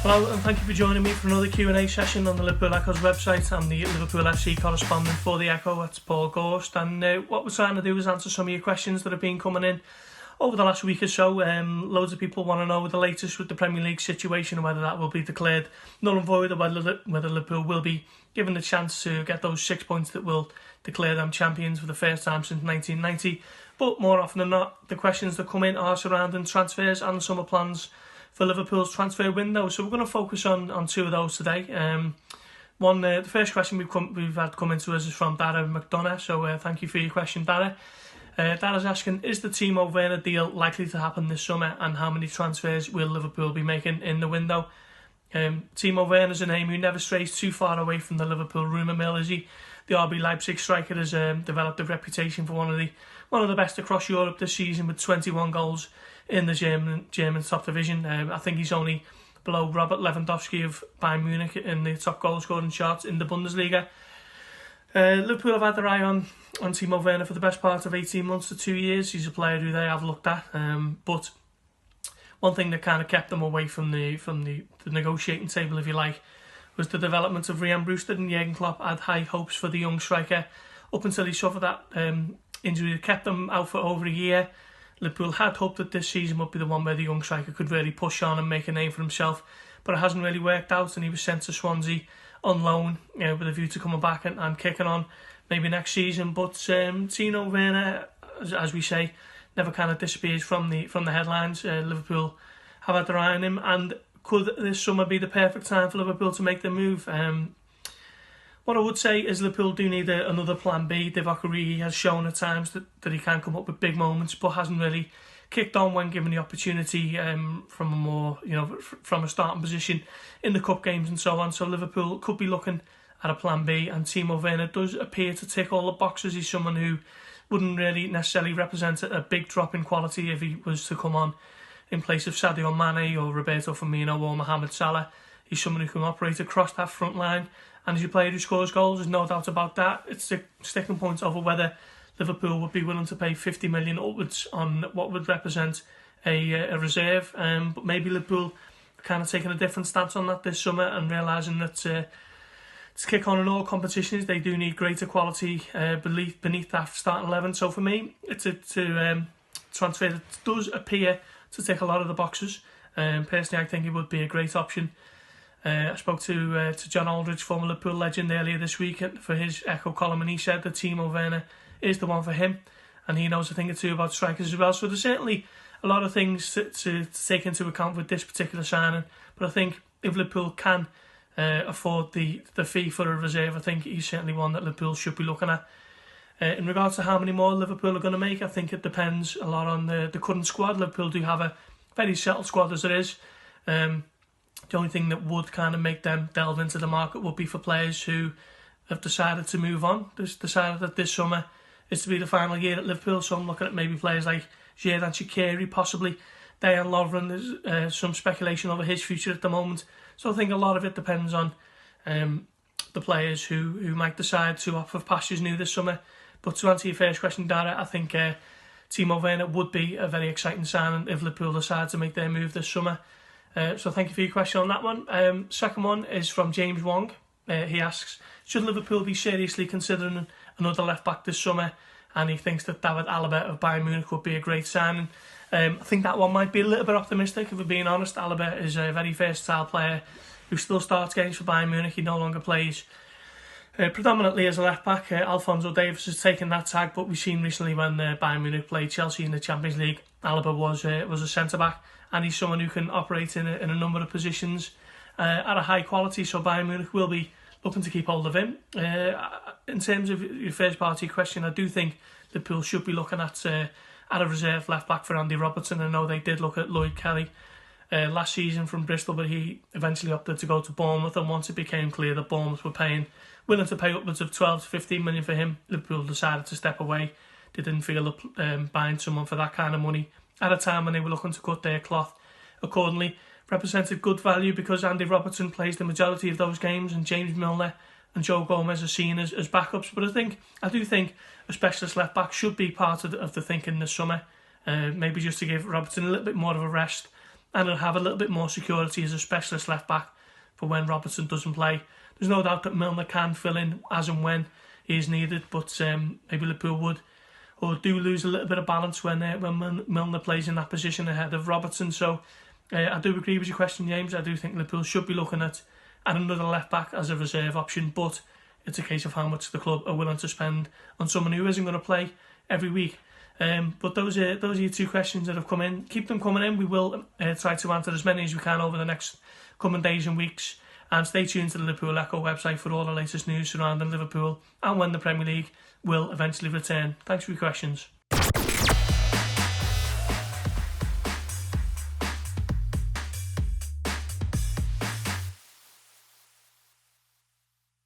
Hello and thank you for joining me for another Q&A session on the Liverpool Echo's website. I'm the Liverpool FC correspondent for the Echo, that's Paul Gorst, and what we're trying to do is answer some of your questions that have been coming in over the last week or so. Loads of people want to know the latest with the Premier League situation and whether that will be declared null and void, or whether Liverpool will be given the chance to get those 6 points that will declare them champions for the first time since 1990. But more often than not, the questions that come in are surrounding transfers and summer plans for Liverpool's transfer window. So we're going to focus on two of those today. The first question we've had come into us is from Dara McDonough. So thank you for your question, Dara. Dara's asking, is the Timo Werner deal likely to happen this summer, and how many transfers will Liverpool be making in the window? Timo Werner's a name who never strays too far away from the Liverpool rumour mill, is he? The RB Leipzig striker has developed a reputation for one of the best across Europe this season, with 21 goals in the German top division. I think he's only below Robert Lewandowski of Bayern Munich in the top goal scoring charts in the Bundesliga. Liverpool have had their eye on Timo Werner for the best part of 18 months to 2 years. He's a player who they have looked at, but one thing that kind of kept them away from the negotiating table, if you like, was the development of Ryan Brewster, and Jurgen Klopp had high hopes for the young striker up until he suffered that injury that kept him out for over a year. Liverpool had hoped that this season would be the one where the young striker could really push on and make a name for himself, but it hasn't really worked out, and he was sent to Swansea on loan, with a view to coming back and kicking on maybe next season. But Timo Werner, as we say, never kind of disappears from the headlines. Liverpool have had their eye on him, and could this summer be the perfect time for Liverpool to make the move? What I would say is Liverpool do need another plan B. Divock Origi has shown at times that he can come up with big moments, but hasn't really kicked on when given the opportunity from a starting position in the cup games and so on. So Liverpool could be looking at a plan B, and Timo Werner does appear to tick all the boxes. He's someone who wouldn't really necessarily represent a big drop in quality if he was to come on in place of Sadio Mane or Roberto Firmino or Mohamed Salah. He's someone who can operate across that front line, and as a player who scores goals, there's no doubt about that. It's the sticking point over whether Liverpool would be willing to pay 50 million upwards on what would represent a reserve. But maybe Liverpool are kind of taking a different stance on that this summer and realising that to kick on in all competitions, they do need greater quality beneath that starting 11. So for me, it's a transfer that does appear to tick a lot of the boxes. Personally, I think it would be a great option. I spoke to John Aldridge, former Liverpool legend, earlier this week for his Echo column, and he said that Timo Werner is the one for him, and he knows a thing or two about strikers as well. So there's certainly a lot of things to take into account with this particular signing, but I think if Liverpool can afford the fee for a reserve, I think he's certainly one that Liverpool should be looking at. In regards to how many more Liverpool are going to make, I think it depends a lot on the current squad. Liverpool do have a very settled squad as it is. The only thing that would kind of make them delve into the market would be for players who have decided to move on. They've decided that this summer is to be the final year at Liverpool, so I'm looking at maybe players like Xherdan Shaqiri, possibly Dejan Lovren. There's some speculation over his future at the moment. So I think a lot of it depends on the players who might decide to opt for pastures new this summer. But to answer your first question, Dara, I think Timo Werner would be a very exciting signing if Liverpool decide to make their move this summer. So thank you for your question on that one. Second one is from James Wong. He asks, should Liverpool be seriously considering another left-back this summer? And he thinks that David Alaba of Bayern Munich would be a great signing. I think that one might be a little bit optimistic, if we're being honest. Alaba is a very versatile player who still starts games for Bayern Munich. He no longer plays predominantly as a left-back. Alphonso Davies has taken that tag, but we've seen recently when Bayern Munich played Chelsea in the Champions League, Alaba was a centre-back, and he's someone who can operate in a number of positions at a high quality, so Bayern Munich will be looking to keep hold of him. In terms of your first part of your question, I do think Liverpool should be looking at a reserve left-back for Andy Robertson. I know they did look at Lloyd Kelly last season from Bristol, but he eventually opted to go to Bournemouth, and once it became clear that Bournemouth were willing to pay upwards of 12 to 15 million for him, Liverpool decided to step away. They didn't feel up buying someone for that kind of money at a time when they were looking to cut their cloth accordingly. Represented good value because Andy Robertson plays the majority of those games, and James Milner and Joe Gomez are seen as backups. But I do think a specialist left back should be part of the thinking this summer. Maybe just to give Robertson a little bit more of a rest and he'll have a little bit more security as a specialist left back for when Robertson doesn't play. There's no doubt that Milner can fill in as and when he is needed, but maybe Liverpool would or do lose a little bit of balance when Milner plays in that position ahead of Robertson. So I do agree with your question, James. I do think Liverpool should be looking at another left back as a reserve option, but it's a case of how much the club are willing to spend on someone who isn't going to play every week. But those are your two questions that have come in. Keep them coming in. We will try to answer as many as we can over the next coming days and weeks. And stay tuned to the Liverpool Echo website for all the latest news surrounding Liverpool and when the Premier League will eventually return. Thanks for your questions.